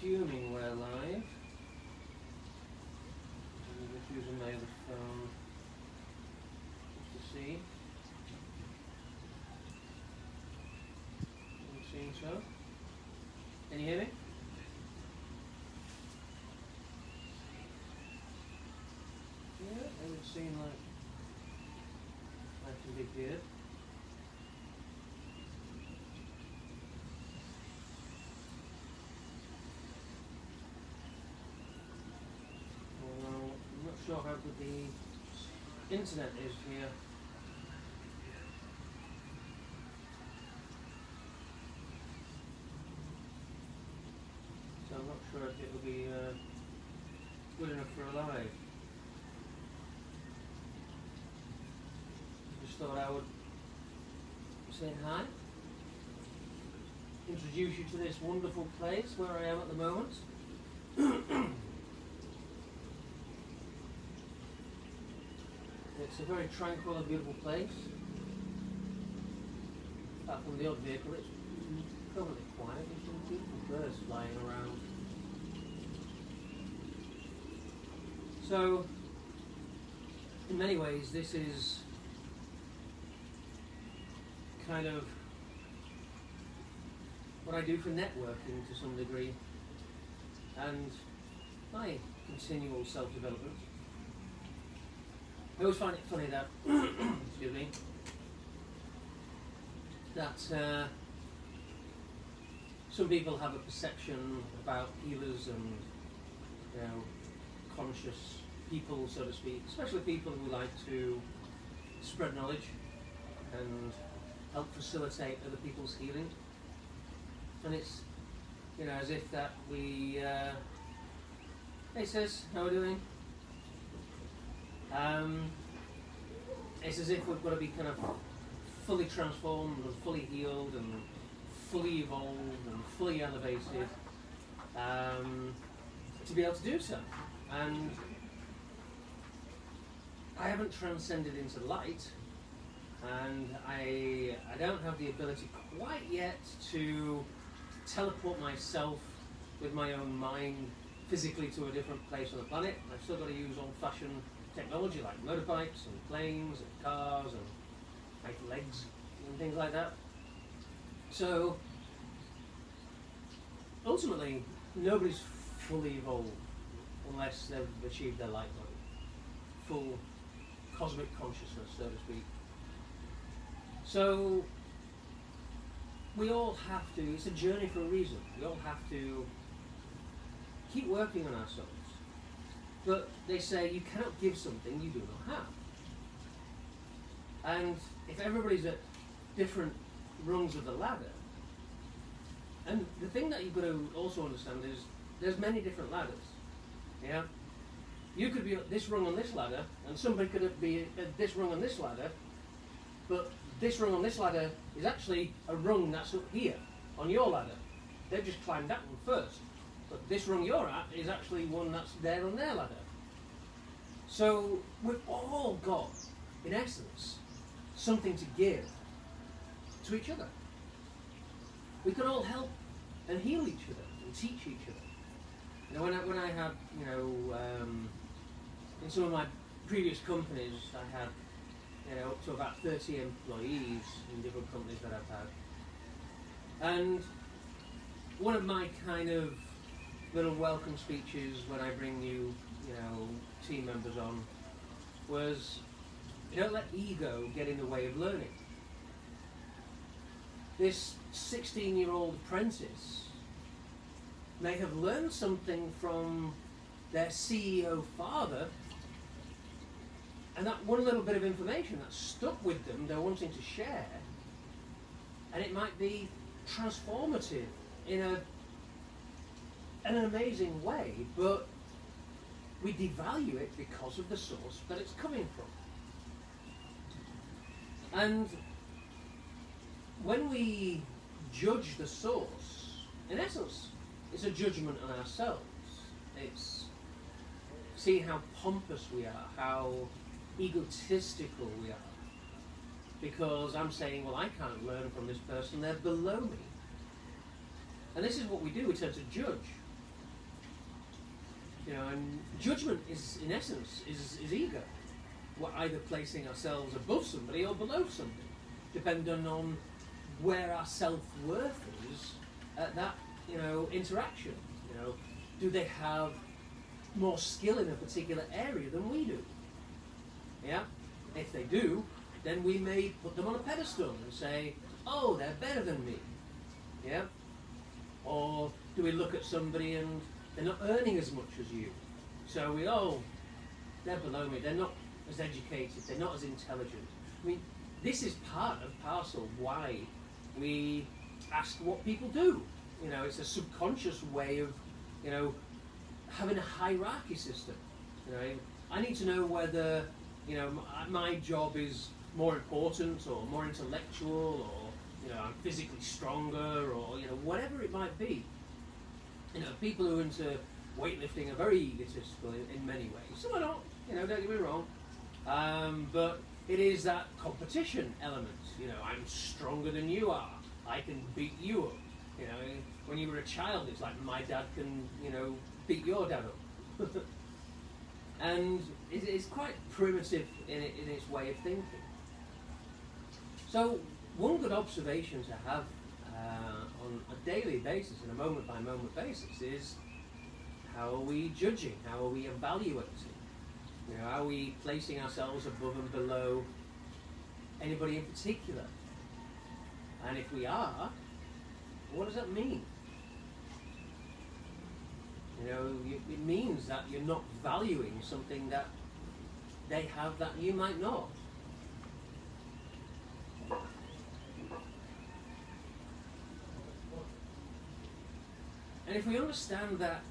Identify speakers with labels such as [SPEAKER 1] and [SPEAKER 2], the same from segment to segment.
[SPEAKER 1] assuming we're live. I'm just using my other phone just to see. I'm seeing so. Can you hear me? Yeah, it would seem like I can be good. Although I'm not sure how good the internet is here. So I'm not sure if it will be good enough for a live. Just thought I would say hi, introduce you to this wonderful place where I am at the moment. It's a very tranquil and beautiful place. Apart from the odd vehicle, it's totally quiet. There's some beautiful birds flying around. So, in many ways, this is kind of what I do for networking to some degree, and my continual self-development. I always find it funny that, excuse me, that some people have a perception about healers and, you know, conscious people, so to speak, especially people who like to spread knowledge and help facilitate other people's healing. And it's, you know, as if that we, hey sis, how are we doing? It's as if we've got to be kind of fully transformed and fully healed and fully evolved and fully elevated to be able to do so. And I haven't transcended into light, and I don't have the ability quite yet to teleport myself with my own mind physically to a different place on the planet. I've still got to use old-fashioned technology like motorbikes and planes and cars and like legs and things like that. So ultimately, nobody's fully evolved unless they've achieved their light body, full cosmic consciousness, so to speak. So we all have to, it's a journey for a reason, we all have to keep working on ourselves. But they say you cannot give something you do not have. And if everybody's at different rungs of the ladder, and the thing that you've got to also understand is there's many different ladders. Yeah? You could be at this rung on this ladder, and somebody could be at this rung on this ladder, but this rung on this ladder is actually a rung that's up here on your ladder. They've just climbed that one first. But this rung you're at is actually one that's there on their ladder. So we've all got, in essence, something to give to each other. We can all help and heal each other and teach each other. You know, when I had, you know, in some of my previous companies, I had, you know, up to about 30 employees in different companies that I've had. And one of my kind of little welcome speeches when I bring new, you know, team members on was, you don't let ego get in the way of learning. This 16-year-old apprentice may have learned something from their CEO father, and that one little bit of information that stuck with them, they're wanting to share, and it might be transformative in an amazing way, but we devalue it because of the source that it's coming from. And when we judge the source, in essence, it's a judgment on ourselves. It's seeing how pompous we are, how egotistical we are. Because I'm saying, well, I can't learn from this person, they're below me. And this is what we do, we tend to judge. You know, and judgment is, in essence, is ego. We're either placing ourselves above somebody or below somebody, depending on where our self-worth is at that, you know, interaction. You know, do they have more skill in a particular area than we do? Yeah? If they do, then we may put them on a pedestal and say, oh, they're better than me. Yeah? Or do we look at somebody and they're not earning as much as you? So we, oh, they're below me, they're not as educated, they're not as intelligent. I mean, this is part of parcel why we ask what people do. You know, it's a subconscious way of, you know, having a hierarchy system. You know, I need to know whether, you know, my job is more important or more intellectual, or, you know, I'm physically stronger, or, you know, whatever it might be. You know, people who are into weightlifting are very egotistical in many ways. Some are not, you know, don't get me wrong. But it is that competition element. You know, I'm stronger than you are. I can beat you up. You know, when you were a child, it's like my dad can, you know, beat your dad up. And it's quite primitive in its way of thinking. So one good observation to have on a daily basis, on a moment-by-moment basis, is how are we judging? How are we evaluating? You know, are we placing ourselves above and below anybody in particular? And if we are, what does that mean? You know, it means that you're not valuing something that they have that you might not. And if we understand that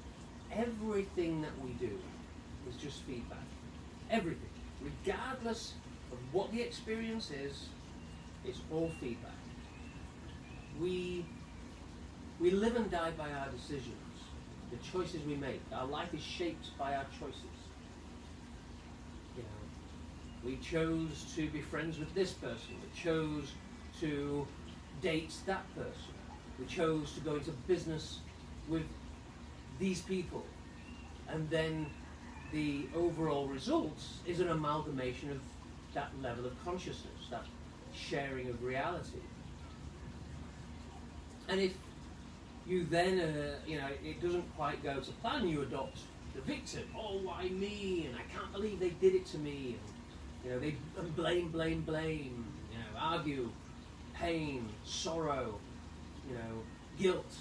[SPEAKER 1] everything that we do is just feedback, everything, regardless of what the experience is, it's all feedback. We live and die by our decisions, the choices we make. Our life is shaped by our choices. You know, we chose to be friends with this person. We chose to date that person. We chose to go into business with these people. And then the overall result is an amalgamation of that level of consciousness, that sharing of reality. And if you then, you know, it doesn't quite go to plan, you adopt the victim. Oh, why me? And I can't believe they did it to me. And, you know, they blame. You know, argue, pain, sorrow, you know, guilt.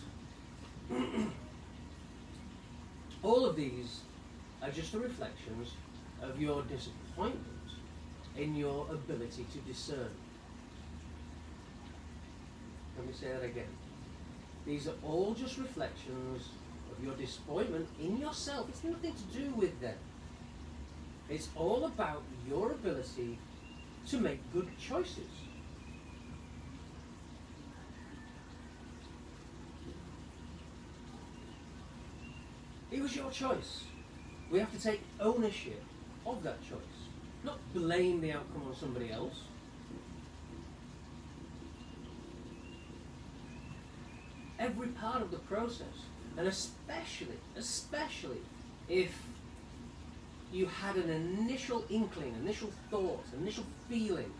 [SPEAKER 1] All of these are just the reflections of your disappointment in your ability to discern. Let me say that again. These are all just reflections of your disappointment in yourself. It's nothing to do with them. It's all about your ability to make good choices. It was your choice. We have to take ownership of that choice, not blame the outcome on somebody else. Every part of the process, and especially if you had an initial inkling, initial thought, initial feeling,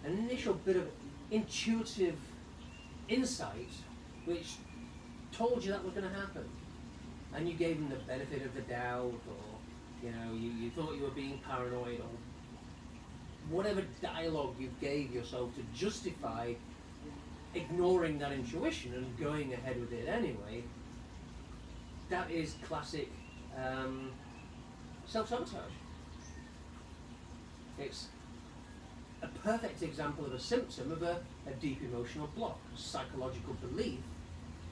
[SPEAKER 1] an initial bit of intuitive insight which told you that was going to happen, and you gave them the benefit of the doubt, or you know, you thought you were being paranoid, or whatever dialogue you gave yourself to justify ignoring that intuition and going ahead with it anyway, that is classic self-sabotage. It's a perfect example of a symptom of a deep emotional block, a psychological belief,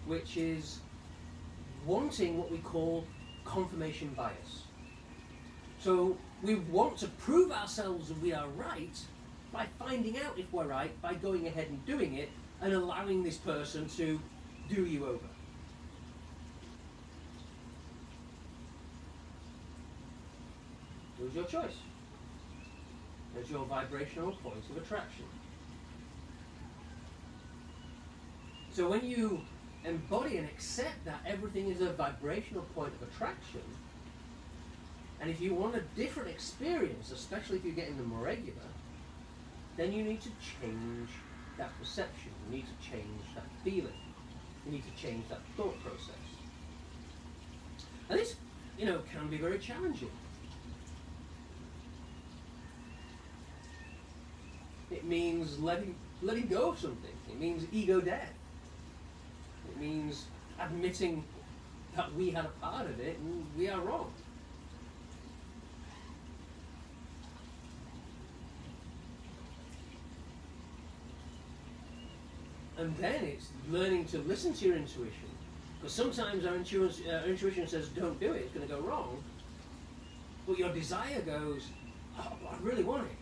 [SPEAKER 1] which is wanting what we call confirmation bias. So we want to prove ourselves that we are right by finding out if we're right, by going ahead and doing it, and allowing this person to do you over. It was your choice. It's your vibrational point of attraction. So when you embody and accept that everything is a vibrational point of attraction, And if you want a different experience, especially if you're getting them regular, then you need to change that perception. You need to change that feeling. You need to change that thought process. And this, can be very challenging. It means letting go of something. It means ego death. It means admitting that we had a part of it and we are wrong. And then it's learning to listen to your intuition. Because sometimes our intuition says, don't do it, it's going to go wrong. But your desire goes, oh, I really want it.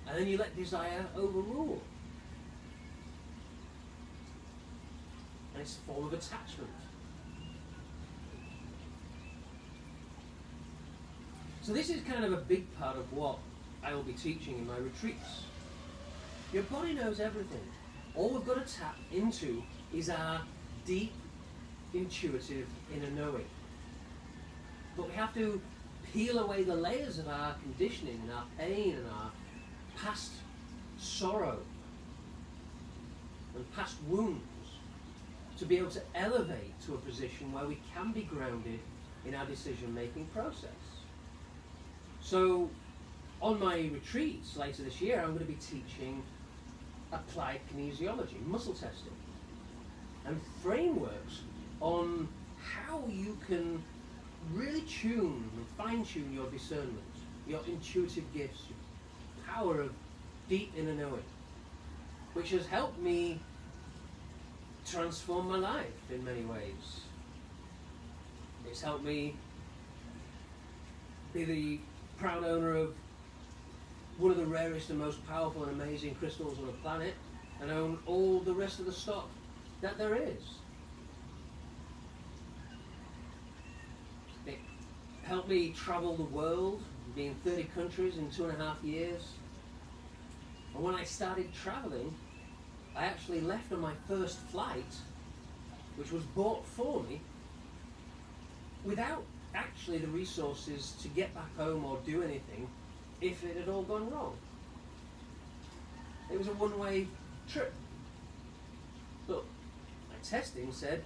[SPEAKER 1] And then you let desire overrule. And it's a form of attachment. So this is kind of a big part of what I will be teaching in my retreats. Your body knows everything. All we've got to tap into is our deep, intuitive inner knowing. But we have to peel away the layers of our conditioning and our pain and our past sorrow and past wounds to be able to elevate to a position where we can be grounded in our decision-making process. So on my retreats later this year, I'm going to be teaching applied kinesiology, muscle testing, and frameworks on how you can really tune and fine-tune your discernment, your intuitive gifts, your power of deep inner knowing, which has helped me transform my life in many ways. It's helped me be the proud owner of one of the rarest and most powerful and amazing crystals on the planet, and own all the rest of the stock that there is. It helped me travel the world, be in 30 countries in 2.5 years. And when I started traveling, I actually left on my first flight, which was bought for me, without actually the resources to get back home or do anything if it had all gone wrong. It was a one-way trip. But my testing said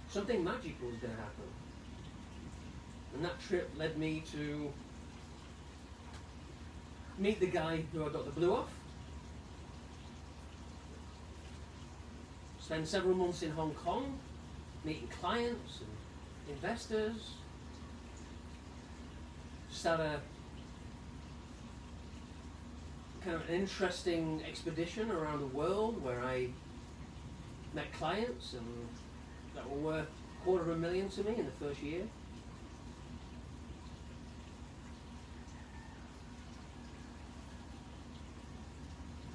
[SPEAKER 1] something magical was going to happen. And that trip led me to meet the guy who I got the blue off, spend several months in Hong Kong, meeting clients and investors, start a kind of an interesting expedition around the world where I met clients and that were worth $250,000 to me in the first year.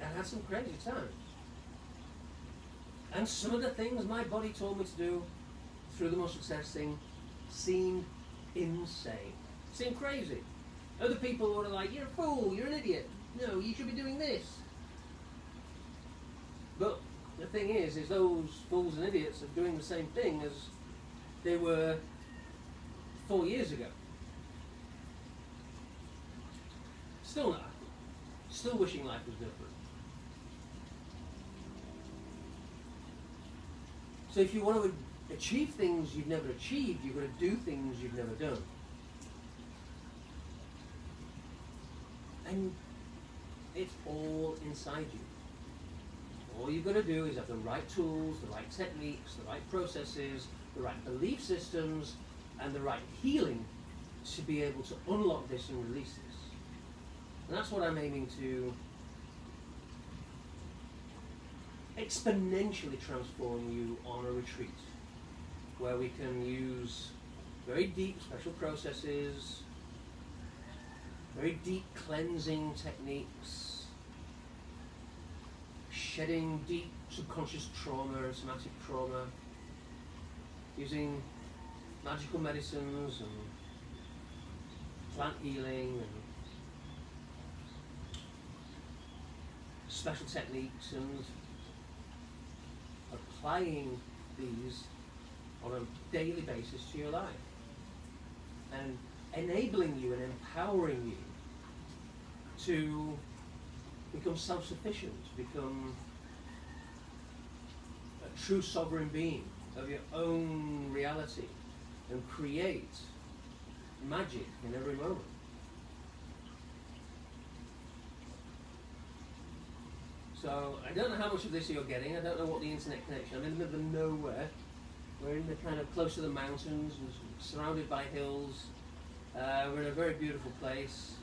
[SPEAKER 1] And I had some crazy times. And some of the things my body told me to do through the muscle testing seemed insane. Seemed crazy. Other people were like, you're a fool, you're an idiot. No, you should be doing this. But the thing is those fools and idiots are doing the same thing as they were 4 years ago. Still not happy. Still wishing life was different. So if you want to achieve things you've never achieved, you've got to do things you've never done. And it's all inside you. All you've got to do is have the right tools, the right techniques, the right processes, the right belief systems, and the right healing to be able to unlock this and release this. And that's what I'm aiming to exponentially transform you on a retreat, where we can use very deep special processes, very deep cleansing techniques, shedding deep subconscious trauma and somatic trauma, using magical medicines and plant healing and special techniques, and applying these on a daily basis to your life. and enabling you and empowering you to become self-sufficient, to become a true sovereign being of your own reality and create magic in every moment. So I don't know how much of this you're getting. I don't know what the internet connection. I'm in the middle of nowhere. We're in the kind of close to the mountains, and surrounded by hills. We're in a very beautiful place,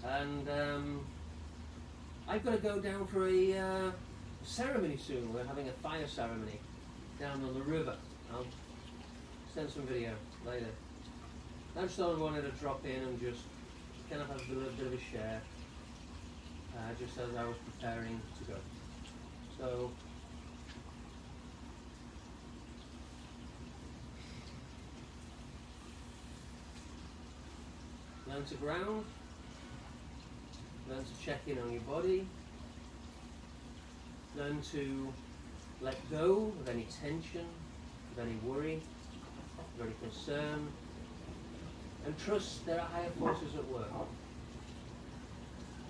[SPEAKER 1] and I've got to go down for a ceremony soon. We're having a fire ceremony down on the river. I'll send some video later. I just thought I wanted to drop in and just kind of have a little bit of a share, just as I was preparing to go. So, learn to ground, learn to check in on your body, learn to let go of any tension, of any worry, of any concern, and trust there are higher forces at work.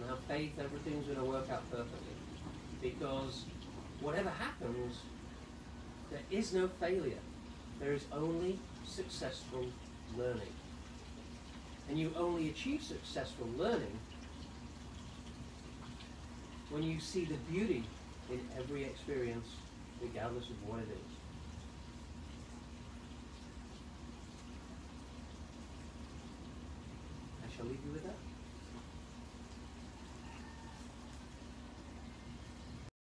[SPEAKER 1] And have faith everything's going to work out perfectly. Because whatever happens, there is no failure. There is only successful learning. And you only achieve successful learning when you see the beauty in every experience, regardless of what it is. I shall leave you with that.